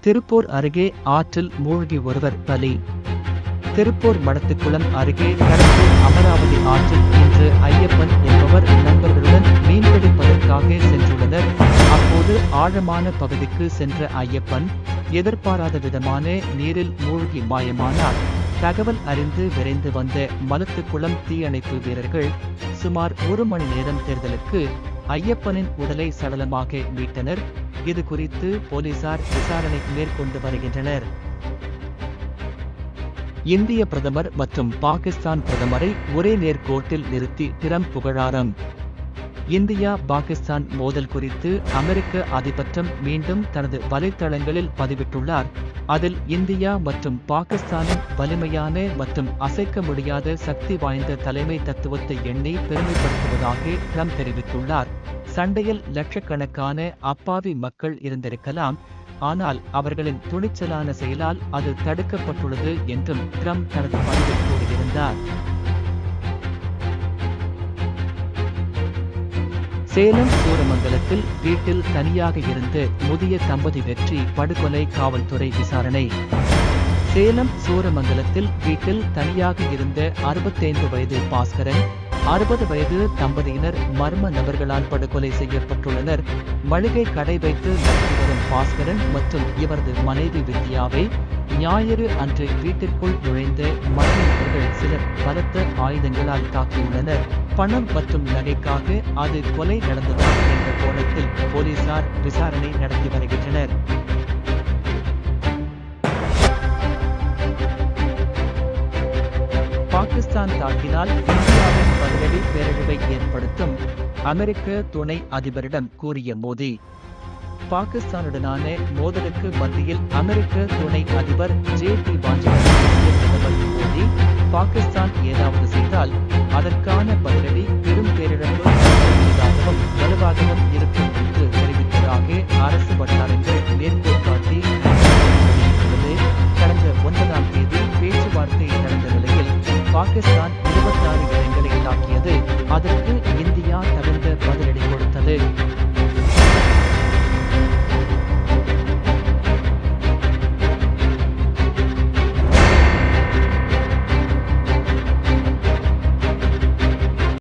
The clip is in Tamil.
திருப்பூர் அருகே ஆற்றில் மூழ்கி ஒருவர் பலி. திருப்பூர் மடத்துக்குளம் அருகே கடம்பூர் அமராவதி ஆற்றில் இன்று ஐயப்பன் என்பவர் நண்பர்களுடன் மீன்பிடிப்பதற்காக சென்றுள்ளனர். அப்போது ஆழமான பகுதிக்கு சென்ற ஐயப்பன் எதிர்பாராத விதமான நீரில் மூழ்கி மாயமானார். தகவல் அறிந்து விரைந்து வந்த மலத்துக்குளம் தீயணைப்பு வீரர்கள் சுமார் 1 மணி நேரம் தேர்தலுக்கு ஐயப்பனின் உடலை சடலமாக மீட்டனர். இது குறித்து போலீசார் விசாரணை மேற்கொண்டு வருகின்றனர். இந்திய பிரதமர் மற்றும் பாகிஸ்தான் பிரதமரை ஒரே நேர்கோட்டில் நிறுத்தி டிரம்ப் புகழாரம். இந்தியா பாகிஸ்தான் மோதல் குறித்து அமெரிக்க அதிபர் மீண்டும் தனது வலைத்தளங்களில் பதிவிட்டுள்ளார். அதில் இந்தியா மற்றும் பாகிஸ்தானின் வலிமையான மற்றும் அசைக்க முடியாத சக்தி வாய்ந்த தலைமை தத்துவத்தை எண்ணி பெருமைப்படுத்துவதாக ட்ரம்ப் தெரிவித்துள்ளார். சண்டையில் லட்சக்கணக்கான அப்பாவி மக்கள் இருந்திருக்கலாம், ஆனால் அவர்களின் துணிச்சலான செயலால் அது தடுக்கப்பட்டுள்ளது என்றும் ட்ரம்ப் தனது பதிவில் கூறியிருந்தார். சேலம் சூரமங்கலத்தில் வீட்டில் தனியாக இருந்து முதிய தம்பதி வெற்றி படுகொலை, காவல்துறை விசாரணை. சேலம் சூரமங்கலத்தில் வீட்டில் தனியாக இருந்த 65 வயது பாஸ்கரன், 60 வயது தம்பதியினர் மர்ம நபர்களால் படுகொலை செய்யப்பட்டுள்ளனர். மளிகை கடை வைத்து நடத்தி வரும் பாஸ்கரன் மற்றும் இவரது மனைவி வித்யாவை ஞாயிறு அன்று வீட்டிற்குள் நுழைந்த மர்ம நபர்கள் சிலர் பலத்த ஆயுதங்களால் தாக்கியுள்ளனர். பணம் மற்றும் நகைக்காக அது கொலை நடந்ததா என்ற கோணத்தில் போலீசார் விசாரணை நடத்தி வருகின்றனர். பாகிஸ்தான் தாக்கினால் இந்தியாவின் பதிலடி பேரழிவை ஏற்படுத்தும், அமெரிக்க துணை அதிபரிடம் கூறிய மோடி. பாகிஸ்தானுடனான மோதலுக்கு மத்தியில் அமெரிக்க துணை அதிபர் ஜே.டி. வான்சுடன் பேசிய பிரதமர் மோடி, பாகிஸ்தான் ஏதாவது செய்தால் அதற்கான பதிலடி பெரும் பேரிழப்பு ஏற்படுவதாகவும் வலுவாகவும் இருக்கும் என்று தெரிவித்ததாக அரசு வட்டாரங்கள் மேற்கோள் காட்டி வெளியிட்டுள்ளது. கடந்த 9ஆம் தேதி பேச்சுவார்த்தை நடந்த நிலையில் பாகிஸ்தான் 26 இடங்களை தாக்கியது. அதற்கு